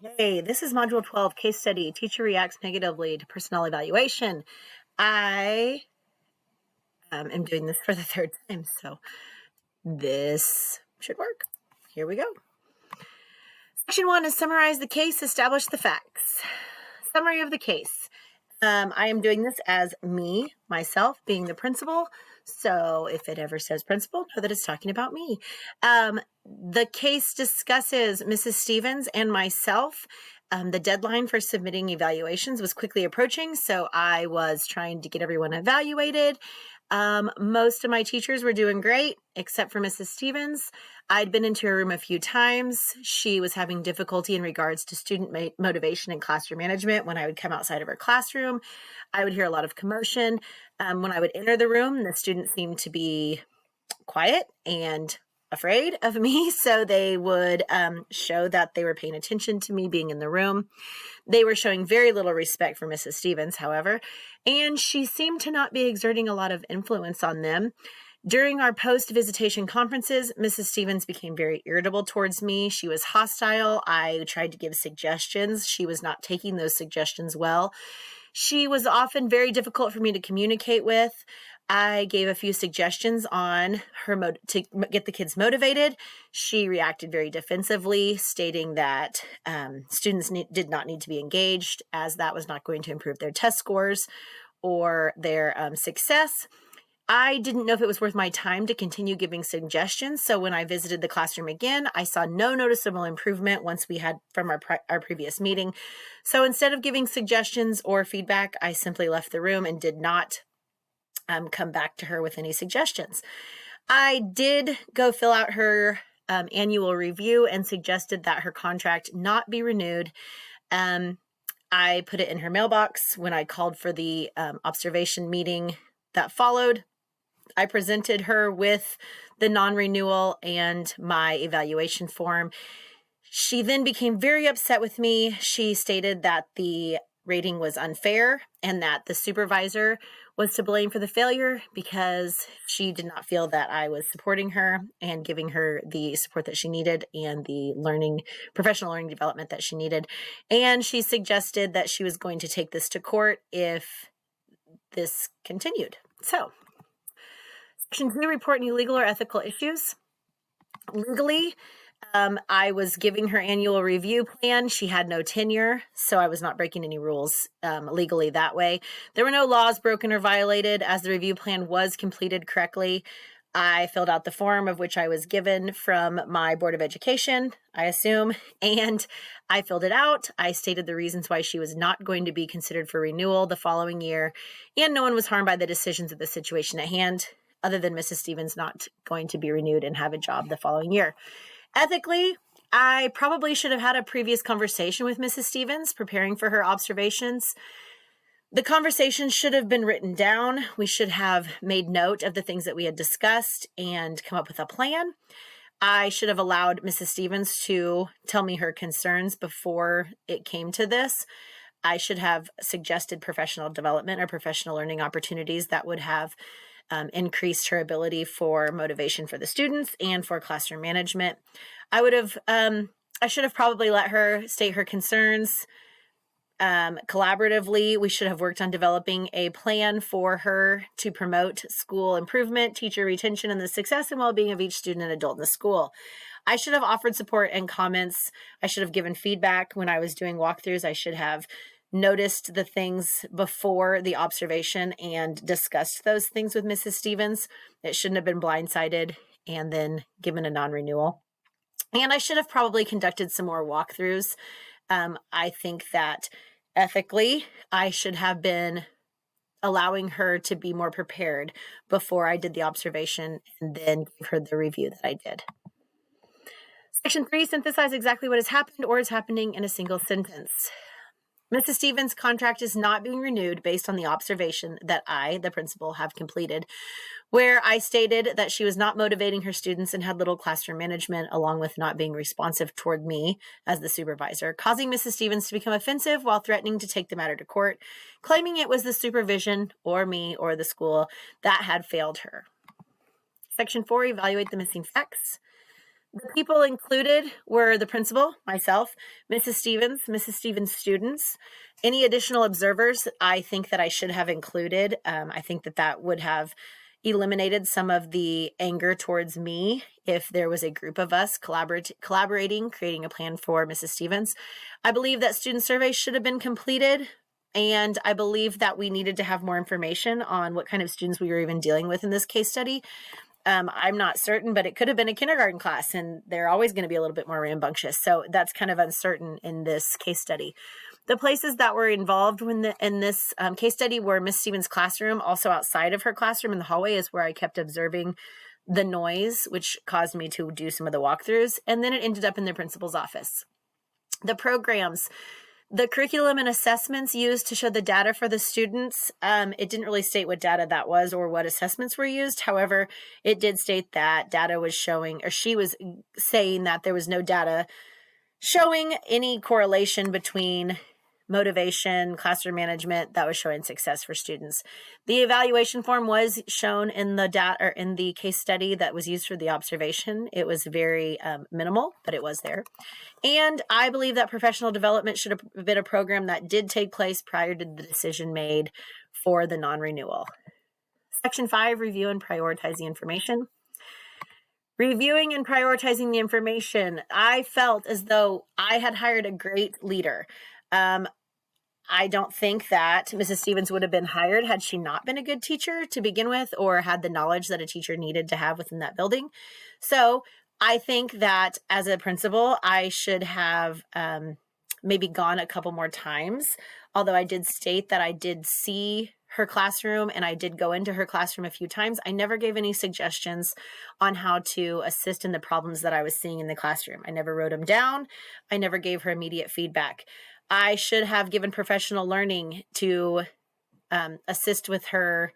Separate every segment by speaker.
Speaker 1: Hey, this is Module 12, Case Study, Teacher Reacts Negatively to Personnel Evaluation. I am doing this for the third time, so this should work. Here we go. Section 1 is summarize the case, establish the facts. Summary of the case. I am doing this as myself, being the principal. So if it ever says principal, know that it's talking about me. The case discusses Mrs. Stevens and myself. The deadline for submitting evaluations was quickly approaching, so I was trying to get everyone evaluated. Most of my teachers were doing great, except for Mrs. Stevens. I'd been into her room a few times. She was having difficulty in regards to student motivation and classroom management. When I would come outside of her classroom, I would hear a lot of commotion. When I would enter the room, the students seemed to be quiet and afraid of me, so they would show that they were paying attention to me being in the room. They were showing very little respect for Mrs. Stevens, however, and she seemed to not be exerting a lot of influence on them. During our post-visitation conferences, Mrs. Stevens became very irritable towards me. She was hostile. I tried to give suggestions. She was not taking those suggestions well. She was often very difficult for me to communicate with. I gave a few suggestions on her to get the kids motivated. She reacted very defensively, stating that students did not need to be engaged, as that was not going to improve their test scores or their success. I didn't know if it was worth my time to continue giving suggestions, so when I visited the classroom again, I saw no noticeable improvement once we had from our previous meeting. So instead of giving suggestions or feedback, I simply left the room and did not come back to her with any suggestions. I did go fill out her annual review and suggested that her contract not be renewed. I put it in her mailbox when I called for the observation meeting that followed. I presented her with the non-renewal and my evaluation form. She then became very upset with me. She stated that the rating was unfair and that the supervisor was to blame for the failure because she did not feel that I was supporting her and giving her the support that she needed and the professional learning development that she needed. And she suggested that she was going to take this to court if this continued. So, Section 2, report any legal or ethical issues. Legally, I was giving her annual review plan. She had no tenure, so I was not breaking any rules legally that way. There were no laws broken or violated as the review plan was completed correctly. I filled out the form of which I was given from my Board of Education, I assume, and I filled it out. I stated the reasons why she was not going to be considered for renewal the following year, and no one was harmed by the decisions of the situation at hand, other than Mrs. Stevens not going to be renewed and have a job the following year. Ethically, I probably should have had a previous conversation with Mrs. Stevens preparing for her observations. The conversation should have been written down. We should have made note of the things that we had discussed and come up with a plan. I should have allowed Mrs. Stevens to tell me her concerns before it came to this. I should have suggested professional development or professional learning opportunities that would have increased her ability for motivation for the students and for classroom management. I should have probably let her state her concerns. Collaboratively, we should have worked on developing a plan for her to promote school improvement, teacher retention, and the success and well-being of each student and adult in the school. I should have offered support and comments. I should have given feedback when I was doing walkthroughs. I should have noticed the things before the observation and discussed those things with Mrs. Stevens. It shouldn't have been blindsided and then given a non-renewal. And I should have probably conducted some more walkthroughs. I think that ethically, I should have been allowing her to be more prepared before I did the observation and then give her the review that I did. Section 3, synthesize exactly what has happened or is happening in a single sentence. Mrs. Stevens' contract is not being renewed based on the observation that I, the principal, have completed, where I stated that she was not motivating her students and had little classroom management, along with not being responsive toward me as the supervisor, causing Mrs. Stevens to become offensive while threatening to take the matter to court, claiming it was the supervision or me or the school that had failed her. Section 4, evaluate the missing facts. The people included were the principal, myself, Mrs. Stevens' students. Any additional observers, I think that I should have included. I think that that would have eliminated some of the anger towards me if there was a group of us collaborating, creating a plan for Mrs. Stevens. I believe that student surveys should have been completed, and I believe that we needed to have more information on what kind of students we were even dealing with in this case study. I'm not certain, but it could have been a kindergarten class, and they're always going to be a little bit more rambunctious. So that's kind of uncertain in this case study. The places that were involved in this case study were Miss Stevens' classroom. Also outside of her classroom in the hallway is where I kept observing the noise, which caused me to do some of the walkthroughs. And then it ended up in the principal's office. The programs, the curriculum and assessments used to show the data for the students, it didn't really state what data that was or what assessments were used. However, it did state that data was showing, or she was saying that there was no data showing any correlation between motivation, classroom management that was showing success for students. The evaluation form was shown in the data or in the case study that was used for the observation. It was very minimal, but it was there. And I believe that professional development should have been a program that did take place prior to the decision made for the non-renewal. Section 5, review and prioritize the information. Reviewing and prioritizing the information, I felt as though I had hired a great leader. I don't think that Mrs. Stevens would have been hired had she not been a good teacher to begin with, or had the knowledge that a teacher needed to have within that building. So I think that as a principal, I should have maybe gone a couple more times, although I did state that I did see her classroom and I did go into her classroom a few times. I never gave any suggestions on how to assist in the problems that I was seeing in the classroom. I never wrote them down. I never gave her immediate feedback. I should have given professional learning to assist with her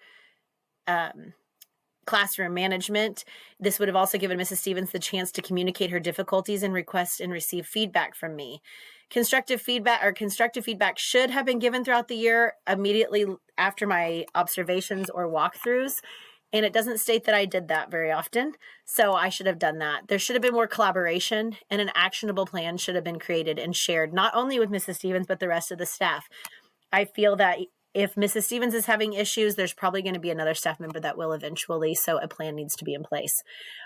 Speaker 1: classroom management. This would have also given Mrs. Stevens the chance to communicate her difficulties and request and receive feedback from me. Constructive feedback should have been given throughout the year immediately after my observations or walkthroughs. And it doesn't state that I did that very often, so I should have done that. There should have been more collaboration, and an actionable plan should have been created and shared, not only with Mrs. Stevens, but the rest of the staff. I feel that if Mrs. Stevens is having issues, there's probably going to be another staff member that will eventually, so a plan needs to be in place.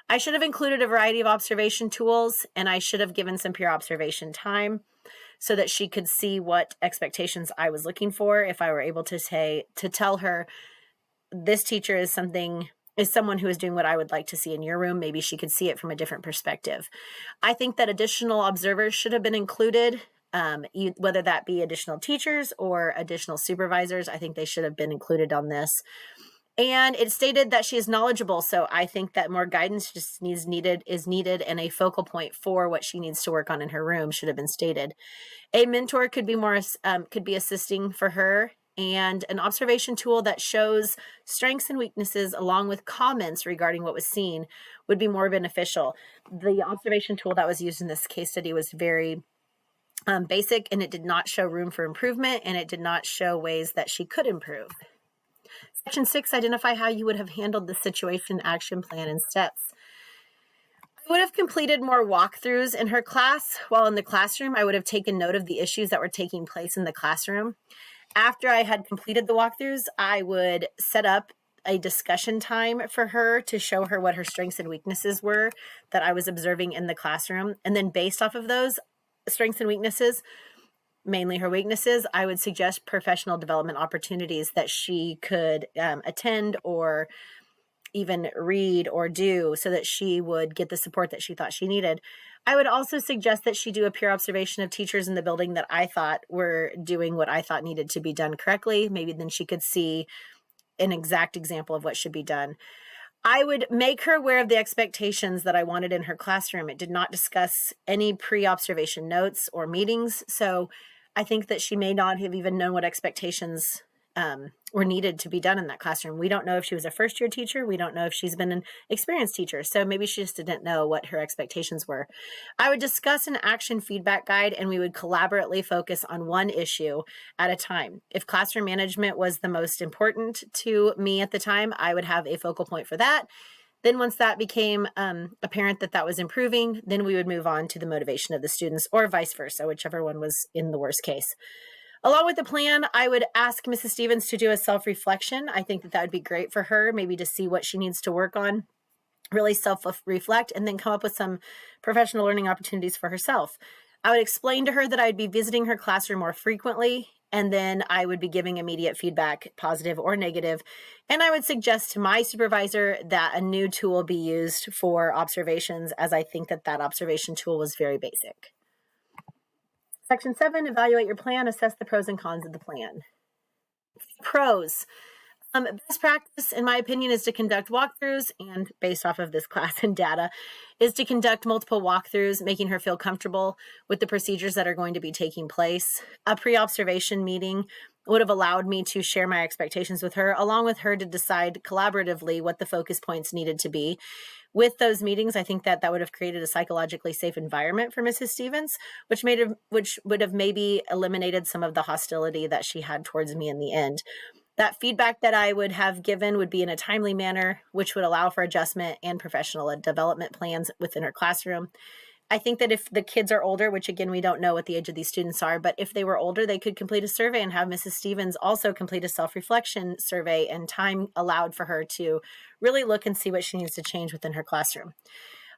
Speaker 1: I should have included a variety of observation tools, and I should have given some peer observation time so that she could see what expectations I was looking for. If I were able to tell her, this teacher is someone who is doing what I would like to see in your room, maybe she could see it from a different perspective. I think that additional observers should have been included, whether that be additional teachers or additional supervisors. I think they should have been included on this. And it stated that she is knowledgeable, so I think that more guidance is needed, and a focal point for what she needs to work on in her room should have been stated. A mentor could be assisting for her, and an observation tool that shows strengths and weaknesses along with comments regarding what was seen would be more beneficial. The observation tool that was used in this case study was very basic, and it did not show room for improvement, and it did not show ways that she could improve. Section 6, identify how you would have handled the situation, action plan, and steps. I would have completed more walkthroughs in her class. While in the classroom, I would have taken note of the issues that were taking place in the classroom. After I had completed the walkthroughs, I would set up a discussion time for her to show her what her strengths and weaknesses were that I was observing in the classroom. And then based off of those strengths and weaknesses, mainly her weaknesses, I would suggest professional development opportunities that she could attend or even read or do so that she would get the support that she thought she needed. I would also suggest that she do a peer observation of teachers in the building that I thought were doing what I thought needed to be done correctly. Maybe then she could see an exact example of what should be done. I would make her aware of the expectations that I wanted in her classroom. It did not discuss any pre-observation notes or meetings, so I think that she may not have even known what expectations were needed to be done in that classroom. We don't know if she was a first-year teacher. We don't know if she's been an experienced teacher, so maybe she just didn't know what her expectations were. I would discuss an action feedback guide, and we would collaboratively focus on one issue at a time. If classroom management was the most important to me at the time, I would have a focal point for that. Then once that became apparent that that was improving, then we would move on to the motivation of the students, or vice versa, whichever one was in the worst case. Along with the plan, I would ask Mrs. Stevens to do a self-reflection. I think that that would be great for her, maybe to see what she needs to work on, really self-reflect, and then come up with some professional learning opportunities for herself. I would explain to her that I'd be visiting her classroom more frequently, and then I would be giving immediate feedback, positive or negative. And I would suggest to my supervisor that a new tool be used for observations, as I think that that observation tool was very basic. Section 7, evaluate your plan, assess the pros and cons of the plan. Pros. Best practice, in my opinion, is to conduct walkthroughs, and based off of this class and data, is to conduct multiple walkthroughs, making her feel comfortable with the procedures that are going to be taking place. A pre-observation meeting would have allowed me to share my expectations with her, along with her to decide collaboratively what the focus points needed to be. With those meetings, I think that that would have created a psychologically safe environment for Mrs. Stevens, which would have maybe eliminated some of the hostility that she had towards me in the end. That feedback that I would have given would be in a timely manner, which would allow for adjustment and professional development plans within her classroom. I think that if the kids are older, which again, we don't know what the age of these students are, but if they were older, they could complete a survey and have Mrs. Stevens also complete a self-reflection survey, and time allowed for her to really look and see what she needs to change within her classroom.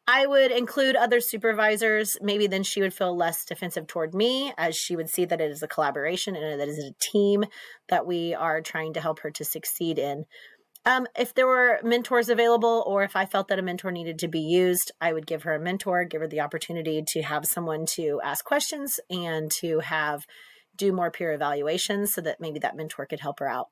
Speaker 1: I would include other supervisors. Maybe then she would feel less defensive toward me, as she would see that it is a collaboration and that it is a team that we are trying to help her to succeed in. If there were mentors available, or if I felt that a mentor needed to be used, I would give her a mentor, give her the opportunity to have someone to ask questions and to do more peer evaluations so that maybe that mentor could help her out.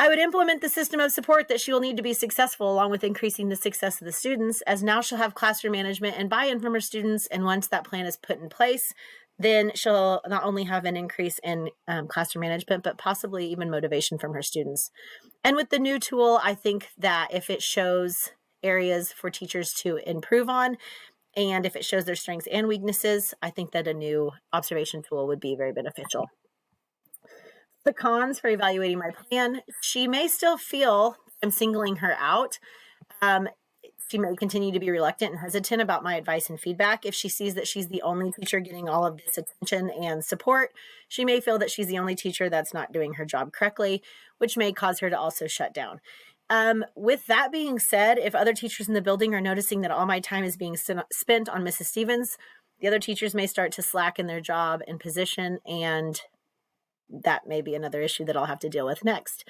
Speaker 1: I would implement the system of support that she will need to be successful, along with increasing the success of the students, as now she'll have classroom management and buy-in from her students. And once that plan is put in place, then she'll not only have an increase in classroom management, but possibly even motivation from her students. And with the new tool, I think that if it shows areas for teachers to improve on, and if it shows their strengths and weaknesses, I think that a new observation tool would be very beneficial. The cons for evaluating my plan: she may still feel I'm singling her out. She may continue to be reluctant and hesitant about my advice and feedback. If she sees that she's the only teacher getting all of this attention and support, she may feel that she's the only teacher that's not doing her job correctly, which may cause her to also shut down. With that being said, if other teachers in the building are noticing that all my time is being spent on Mrs. Stevens, the other teachers may start to slacken their job and position, and that may be another issue that I'll have to deal with next.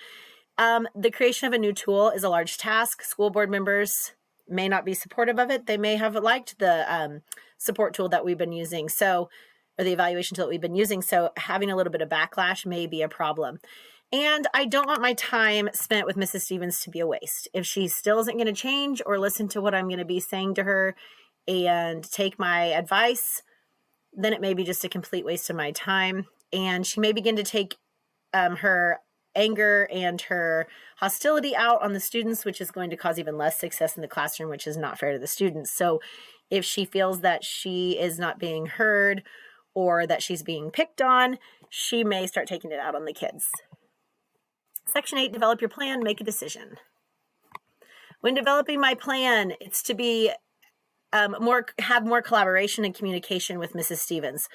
Speaker 1: The creation of a new tool is a large task. School board members may not be supportive of it. They may have liked the support tool that we've been using, or the evaluation tool that we've been using. So having a little bit of backlash may be a problem. And I don't want my time spent with Mrs. Stevens to be a waste. If she still isn't going to change or listen to what I'm going to be saying to her and take my advice, then it may be just a complete waste of my time. And she may begin to take her anger and her hostility out on the students, which is going to cause even less success in the classroom, which is not fair to the students. So if she feels that she is not being heard or that she's being picked on, she may start taking it out on the kids. Section 8, develop your plan, make a decision. When developing my plan, it's to be have more collaboration and communication with Mrs. Stevens.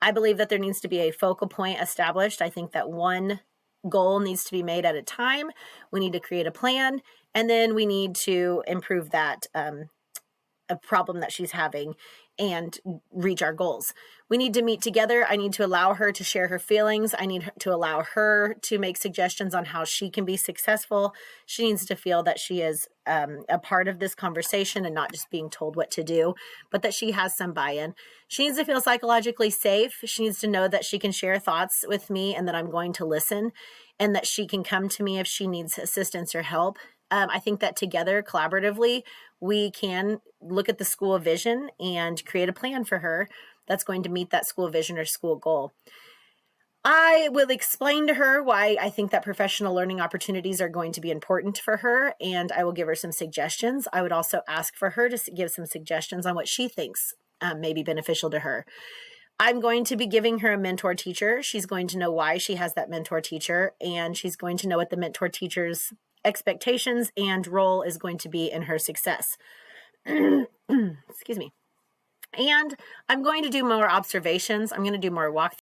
Speaker 1: I believe that there needs to be a focal point established. I think that one goal needs to be made at a time. We need to create a plan, and then we need to improve that a problem that she's having and reach our goals. We need to meet together. I need to allow her to share her feelings. I need to allow her to make suggestions on how she can be successful. She needs to feel that she is a part of this conversation and not just being told what to do, but that she has some buy-in. She needs to feel psychologically safe. She needs to know that she can share thoughts with me and that I'm going to listen, and that she can come to me if she needs assistance or help. I think that together, collaboratively, we can look at the school vision and create a plan for her that's going to meet that school vision or school goal. I will explain to her why I think that professional learning opportunities are going to be important for her, and I will give her some suggestions. I would also ask for her to give some suggestions on what she thinks may be beneficial to her. I'm going to be giving her a mentor teacher. She's going to know why she has that mentor teacher, and she's going to know what the mentor teacher's expectations and role is going to be in her success. Excuse me. And I'm going to do more observations. I'm going to do more walkthroughs